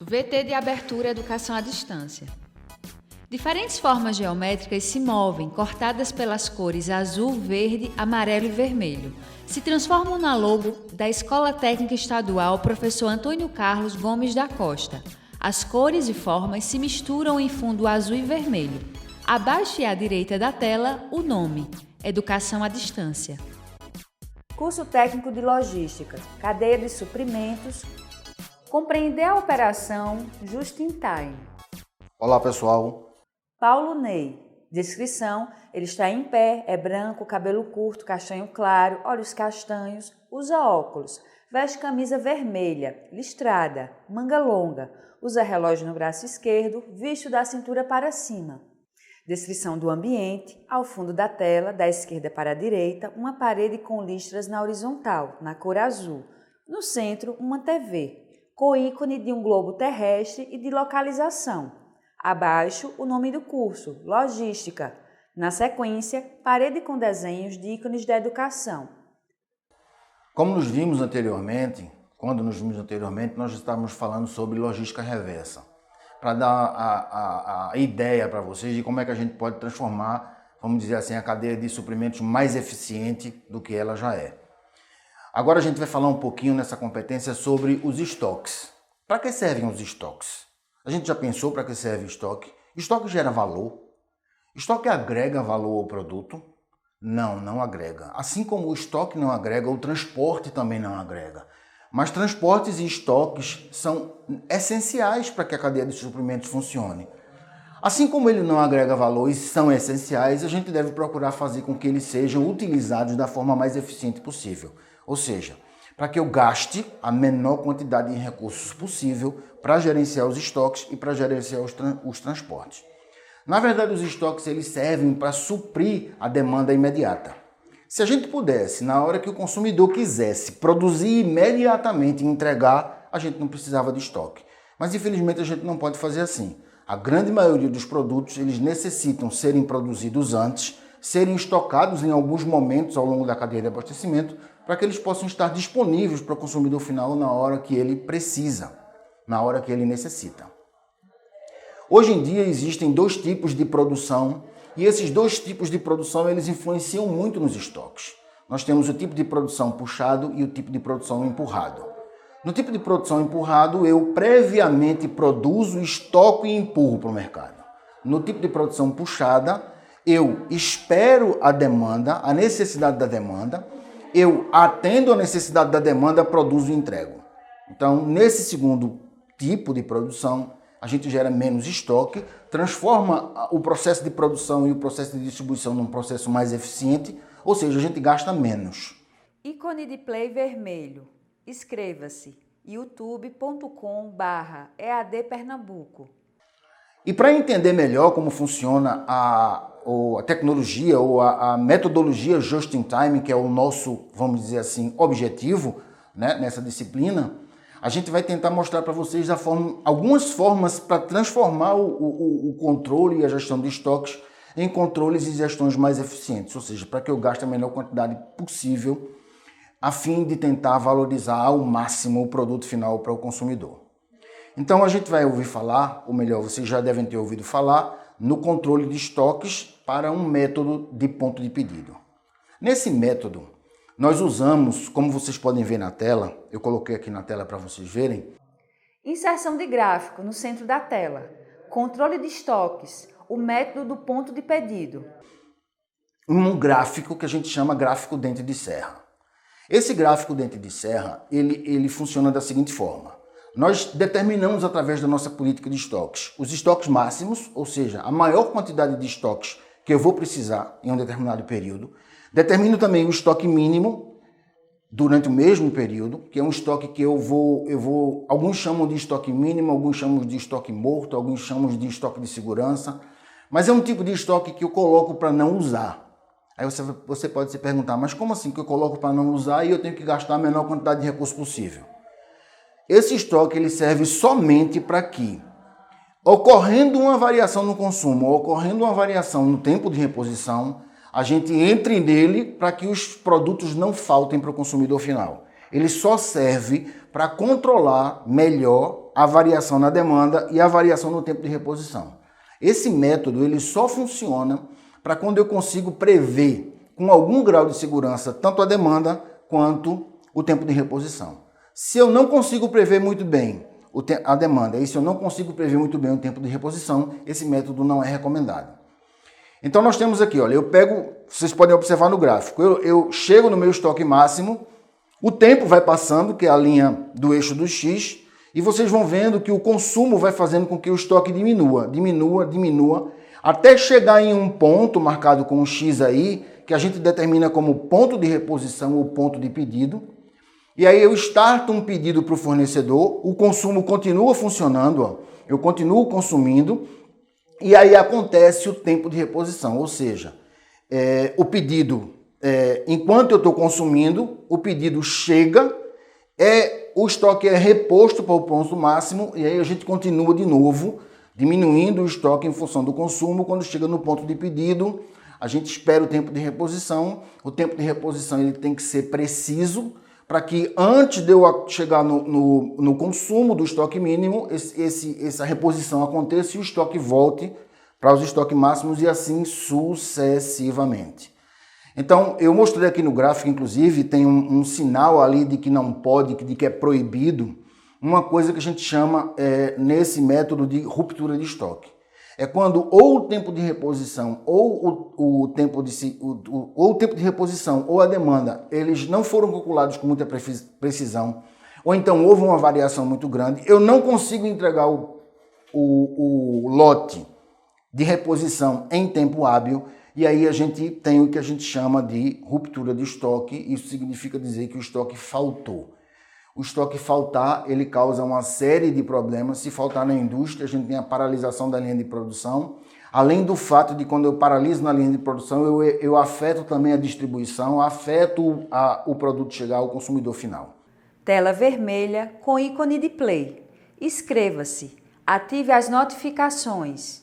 VT de abertura Educação à Distância. Diferentes formas geométricas se movem, cortadas pelas cores azul, verde, amarelo e vermelho. Se transformam na logo da Escola Técnica Estadual Professor Antônio Carlos Gomes da Costa. As cores e formas se misturam em fundo azul e vermelho. Abaixo e à direita da tela, o nome: Educação à Distância. Curso técnico de logística, cadeia de suprimentos, compreender a operação just in time. Olá pessoal. Paulo Ney. Descrição: ele está em pé, é branco, cabelo curto, castanho claro, olhos castanhos, usa óculos, veste camisa vermelha, listrada, manga longa, usa relógio no braço esquerdo, visto da cintura para cima. Descrição do ambiente: ao fundo da tela, da esquerda para a direita, uma parede com listras na horizontal, na cor azul. No centro, uma TV, com ícone de um globo terrestre e de localização. Abaixo, o nome do curso, Logística. Na sequência, parede com desenhos de ícones da educação. Quando nos vimos anteriormente, nós estávamos falando sobre logística reversa, para dar a ideia para vocês de como é que a gente pode transformar, vamos dizer assim, a cadeia de suprimentos mais eficiente do que ela já é. Agora a gente vai falar um pouquinho nessa competência sobre os estoques. Para que servem os estoques? A gente já pensou para que serve estoque? Estoque gera valor? Estoque agrega valor ao produto? Não, não agrega. Assim como o estoque não agrega, o transporte também não agrega. Mas transportes e estoques são essenciais para que a cadeia de suprimentos funcione. Assim como ele não agrega valor e são essenciais, a gente deve procurar fazer com que eles sejam utilizados da forma mais eficiente possível. Ou seja, para que eu gaste a menor quantidade de recursos possível para gerenciar os estoques e para gerenciar os transportes. Na verdade, os estoques eles servem para suprir a demanda imediata. Se a gente pudesse, na hora que o consumidor quisesse, produzir imediatamente e entregar, a gente não precisava de estoque. Mas infelizmente a gente não pode fazer assim. A grande maioria dos produtos eles necessitam serem produzidos antes, serem estocados em alguns momentos ao longo da cadeia de abastecimento, para que eles possam estar disponíveis para o consumidor final na hora que ele precisa, na hora que ele necessita. Hoje em dia existem dois tipos de produção e esses dois tipos de produção eles influenciam muito nos estoques. Nós temos o tipo de produção puxado e o tipo de produção empurrado. No tipo de produção empurrado, eu previamente produzo, estoco e empurro para o mercado. No tipo de produção puxada, eu espero a demanda, a necessidade da demanda, eu atendo a necessidade da demanda, produzo e entrego. Então, nesse segundo tipo de produção, a gente gera menos estoque, transforma o processo de produção e o processo de distribuição num processo mais eficiente, ou seja, a gente gasta menos. Ícone de play vermelho. Inscreva-se youtube.com/EAD Pernambuco. E para entender melhor como funciona a tecnologia ou a metodologia Just in Time, que é o nosso, vamos dizer assim, objetivo, né, nessa disciplina, a gente vai tentar mostrar para vocês algumas formas para transformar o controle e a gestão de estoques em controles e gestões mais eficientes, ou seja, para que eu gaste a menor quantidade possível, a fim de tentar valorizar ao máximo o produto final para o consumidor. Então a gente vai ouvir falar, ou melhor, vocês já devem ter ouvido falar, no controle de estoques para um método de ponto de pedido. Nesse método, nós usamos, como vocês podem ver na tela, eu coloquei aqui na tela para vocês verem. Inserção de gráfico no centro da tela. Controle de estoques, o método do ponto de pedido. Um gráfico que a gente chama gráfico dente de serra. Esse gráfico dente de serra, ele funciona da seguinte forma. Nós determinamos através da nossa política de estoques os estoques máximos, ou seja, a maior quantidade de estoques que eu vou precisar em um determinado período. Determino também o estoque mínimo durante o mesmo período, que é um estoque que alguns chamam de estoque mínimo, alguns chamam de estoque morto, alguns chamam de estoque de segurança, mas é um tipo de estoque que eu coloco para não usar. Aí você pode se perguntar, mas como assim que eu coloco para não usar e eu tenho que gastar a menor quantidade de recurso possível? Esse estoque ele serve somente para que, ocorrendo uma variação no consumo, ocorrendo uma variação no tempo de reposição, a gente entre nele para que os produtos não faltem para o consumidor final. Ele só serve para controlar melhor a variação na demanda e a variação no tempo de reposição. Esse método ele só funciona para quando eu consigo prever com algum grau de segurança tanto a demanda quanto o tempo de reposição. Se eu não consigo prever muito bem a demanda e se eu não consigo prever muito bem o tempo de reposição, esse método não é recomendado. Então nós temos aqui, olha, eu pego, vocês podem observar no gráfico, eu chego no meu estoque máximo, o tempo vai passando, que é a linha do eixo do X, e vocês vão vendo que o consumo vai fazendo com que o estoque diminua, até chegar em um ponto marcado com um X aí, que a gente determina como ponto de reposição ou ponto de pedido. E aí eu starto um pedido para o fornecedor, o consumo continua funcionando, ó, eu continuo consumindo, e aí acontece o tempo de reposição, ou seja, o pedido, enquanto eu estou consumindo, o pedido chega, o estoque é reposto para o ponto máximo, e aí a gente continua de novo, diminuindo o estoque em função do consumo. Quando chega no ponto de pedido, a gente espera o tempo de reposição. O tempo de reposição ele tem que ser preciso, para que antes de eu chegar no consumo do estoque mínimo, essa reposição aconteça e o estoque volte para os estoques máximos e assim sucessivamente. Então, eu mostrei aqui no gráfico, inclusive, tem um sinal ali de que não pode, de que é proibido, uma coisa que a gente chama, nesse método, de ruptura de estoque. É quando ou o tempo de reposição ou o tempo de reposição ou a demanda, eles não foram calculados com muita precisão, ou então houve uma variação muito grande, eu não consigo entregar o lote de reposição em tempo hábil, e aí a gente tem o que a gente chama de ruptura de estoque. Isso significa dizer que o estoque faltou. O estoque faltar, ele causa uma série de problemas. Se faltar na indústria, a gente tem a paralisação da linha de produção. Além do fato de quando eu paraliso na linha de produção, eu afeto também a distribuição, afeto o produto chegar ao consumidor final. Tela vermelha com ícone de play. Inscreva-se. Ative as notificações.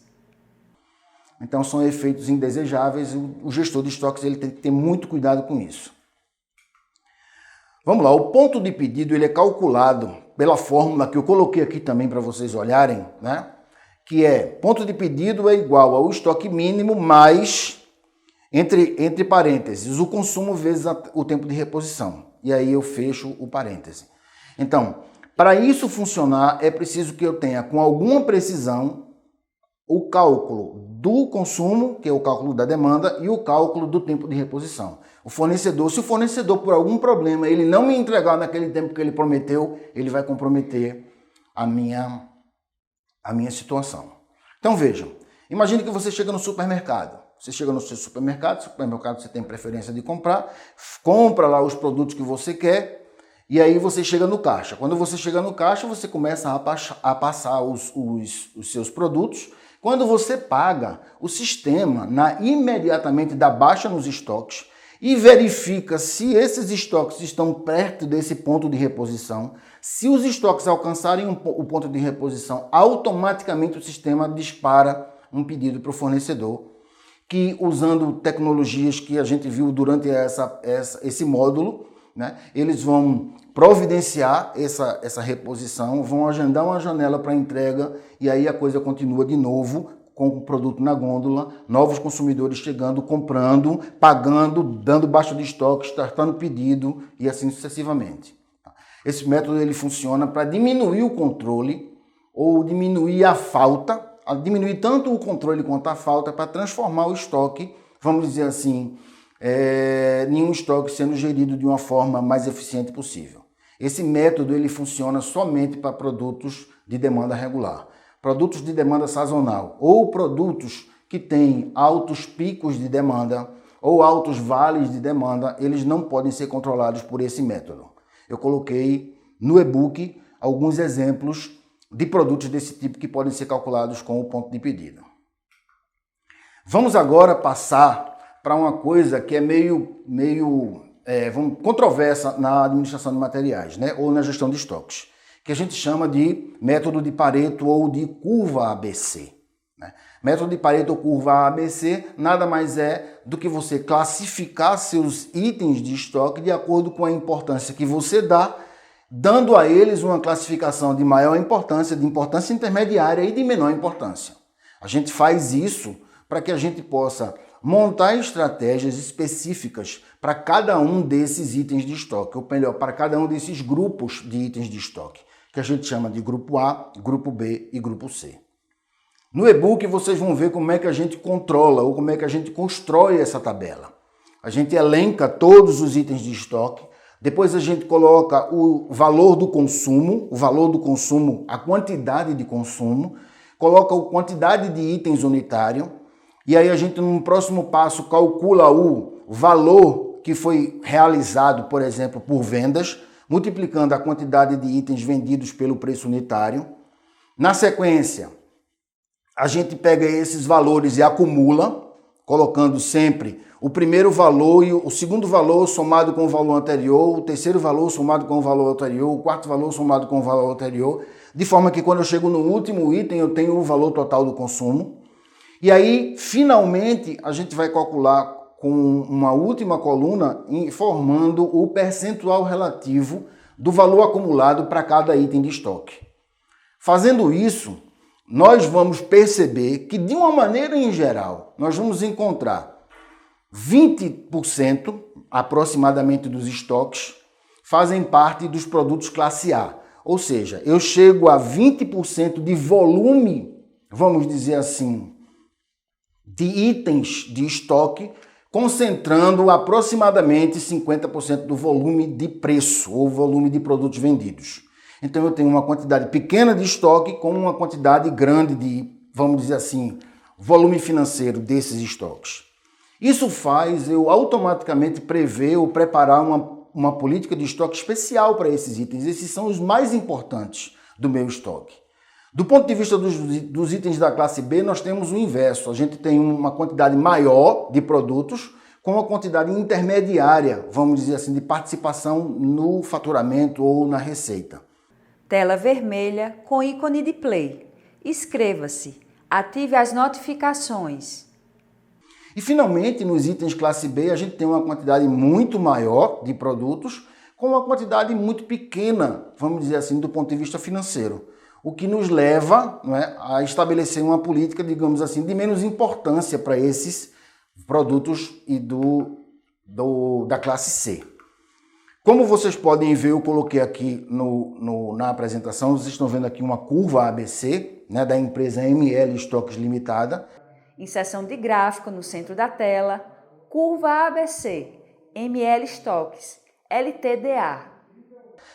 Então são efeitos indesejáveis. O gestor de estoques ele tem que ter muito cuidado com isso. Vamos lá, o ponto de pedido ele é calculado pela fórmula que eu coloquei aqui também para vocês olharem, né? Que é, ponto de pedido é igual ao estoque mínimo mais, entre parênteses, o consumo vezes o tempo de reposição. E aí eu fecho o parêntese. Então, para isso funcionar, é preciso que eu tenha com alguma precisão o cálculo do consumo, que é o cálculo da demanda, e o cálculo do tempo de reposição. Se o fornecedor por algum problema ele não me entregar naquele tempo que ele prometeu, ele vai comprometer a minha situação. Então vejam, imagine que você chega no supermercado. Você chega no seu supermercado você tem preferência de compra lá os produtos que você quer, e aí você chega no caixa. Quando você chega no caixa, você começa a passar os seus produtos. Quando você paga, o sistema imediatamente dá baixa nos estoques e verifica se esses estoques estão perto desse ponto de reposição. Se os estoques alcançarem o ponto de reposição, automaticamente o sistema dispara um pedido para o fornecedor, que usando tecnologias que a gente viu durante esse módulo, né, eles vão providenciar essa reposição, vão agendar uma janela para entrega e aí a coisa continua de novo com o produto na gôndola, novos consumidores chegando, comprando, pagando, dando baixa de estoque, startando pedido e assim sucessivamente. Esse método ele funciona para diminuir o controle ou diminuir a falta, diminuir tanto o controle quanto a falta para transformar o estoque, vamos dizer assim, em um estoque sendo gerido de uma forma mais eficiente possível. Esse método ele funciona somente para produtos de demanda regular. Produtos de demanda sazonal ou produtos que têm altos picos de demanda ou altos vales de demanda, eles não podem ser controlados por esse método. Eu coloquei no e-book alguns exemplos de produtos desse tipo que podem ser calculados com o ponto de pedido. Vamos agora passar para uma coisa que é meio controversa na administração de materiais, né? Ou na gestão de estoques, que a gente chama de método de Pareto ou de curva ABC. Né? Método de Pareto ou curva ABC nada mais é do que você classificar seus itens de estoque de acordo com a importância que você dá dando a eles uma classificação de maior importância, de importância intermediária e de menor importância. A gente faz isso para que a gente possa montar estratégias específicas para cada um desses itens de estoque, ou melhor, para cada um desses grupos de itens de estoque, que a gente chama de grupo A, grupo B e grupo C. No e-book vocês vão ver como é que a gente controla ou como é que a gente constrói essa tabela. A gente elenca todos os itens de estoque, depois a gente coloca o valor do consumo, a quantidade de consumo, coloca a quantidade de itens unitário, e aí a gente, no próximo passo, calcula o valor que foi realizado, por exemplo, por vendas, multiplicando a quantidade de itens vendidos pelo preço unitário. Na sequência, a gente pega esses valores e acumula, colocando sempre o primeiro valor e o segundo valor somado com o valor anterior, o terceiro valor somado com o valor anterior, o quarto valor somado com o valor anterior, de forma que quando eu chego no último item eu tenho o valor total do consumo. E aí, finalmente, a gente vai calcular com uma última coluna formando o percentual relativo do valor acumulado para cada item de estoque. Fazendo isso, nós vamos perceber que, de uma maneira em geral, nós vamos encontrar 20% aproximadamente dos estoques fazem parte dos produtos classe A. Ou seja, eu chego a 20% de volume, vamos dizer assim, de itens de estoque, concentrando aproximadamente 50% do volume de preço ou volume de produtos vendidos. Então eu tenho uma quantidade pequena de estoque com uma quantidade grande de, vamos dizer assim, volume financeiro desses estoques. Isso faz eu automaticamente prever ou preparar uma política de estoque especial para esses itens. Esses são os mais importantes do meu estoque. Do ponto de vista dos itens da classe B, nós temos o inverso. A gente tem uma quantidade maior de produtos com uma quantidade intermediária, vamos dizer assim, de participação no faturamento ou na receita. Tela vermelha com ícone de play. Inscreva-se. Ative as notificações. E finalmente, nos itens classe B, a gente tem uma quantidade muito maior de produtos com uma quantidade muito pequena, vamos dizer assim, do ponto de vista financeiro. O que nos leva, não é, a estabelecer uma política, digamos assim, de menos importância para esses produtos e da classe C. Como vocês podem ver, eu coloquei aqui na apresentação, vocês estão vendo aqui uma curva ABC, né, da empresa ML Estoques Limitada. Em seção de gráfico, no centro da tela, curva ABC, ML Estoques, LTDA.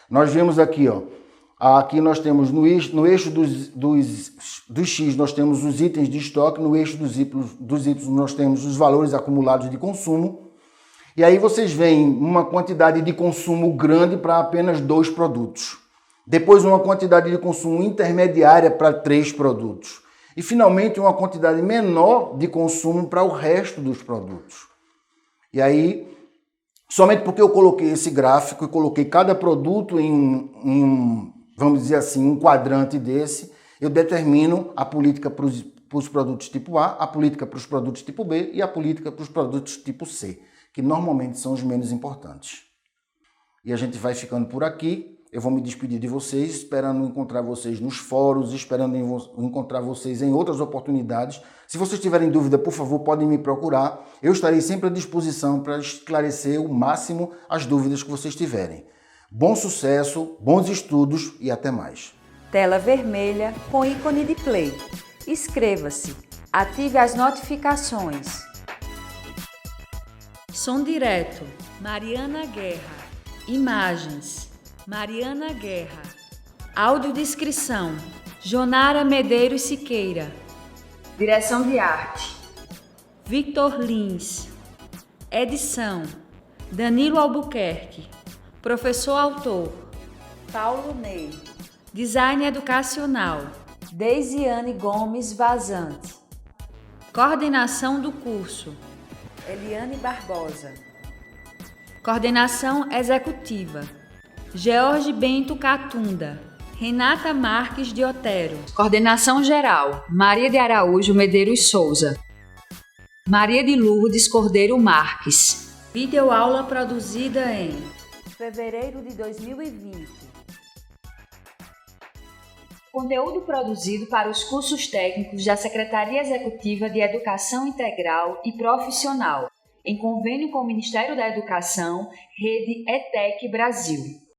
Nós vemos aqui, ó, aqui nós temos no eixo dos X nós temos os itens de estoque, no eixo dos Y nós temos os valores acumulados de consumo. E aí vocês veem uma quantidade de consumo grande para apenas 2 produtos. Depois uma quantidade de consumo intermediária para 3 produtos. E finalmente uma quantidade menor de consumo para o resto dos produtos. E aí, somente porque eu coloquei esse gráfico e coloquei cada produto em vamos dizer assim, um quadrante desse, eu determino a política para os produtos tipo A, a política para os produtos tipo B e a política para os produtos tipo C, que normalmente são os menos importantes. E a gente vai ficando por aqui. Eu vou me despedir de vocês, esperando encontrar vocês nos fóruns, esperando encontrar vocês em outras oportunidades. Se vocês tiverem dúvida, por favor, podem me procurar. Eu estarei sempre à disposição para esclarecer o máximo as dúvidas que vocês tiverem. Bom sucesso, bons estudos e até mais. Tela vermelha com ícone de play. Inscreva-se. Ative as notificações. Som direto, Mariana Guerra. Imagens, Mariana Guerra. Audiodescrição, Jonara Medeiros Siqueira. Direção de arte, Victor Lins. Edição, Danilo Albuquerque. Professor autor, Paulo Ney. Design educacional, Deisiane Gomes Vazante. Coordenação do curso, Eliane Barbosa. Coordenação executiva, George Bento Catunda, Renata Marques de Otero. Coordenação geral, Maria de Araújo Medeiros Souza. Maria de Lourdes Cordeiro Marques. Videoaula produzida em Fevereiro de 2020. Conteúdo produzido para os cursos técnicos da Secretaria Executiva de Educação Integral e Profissional, em convênio com o Ministério da Educação, Rede ETEC Brasil.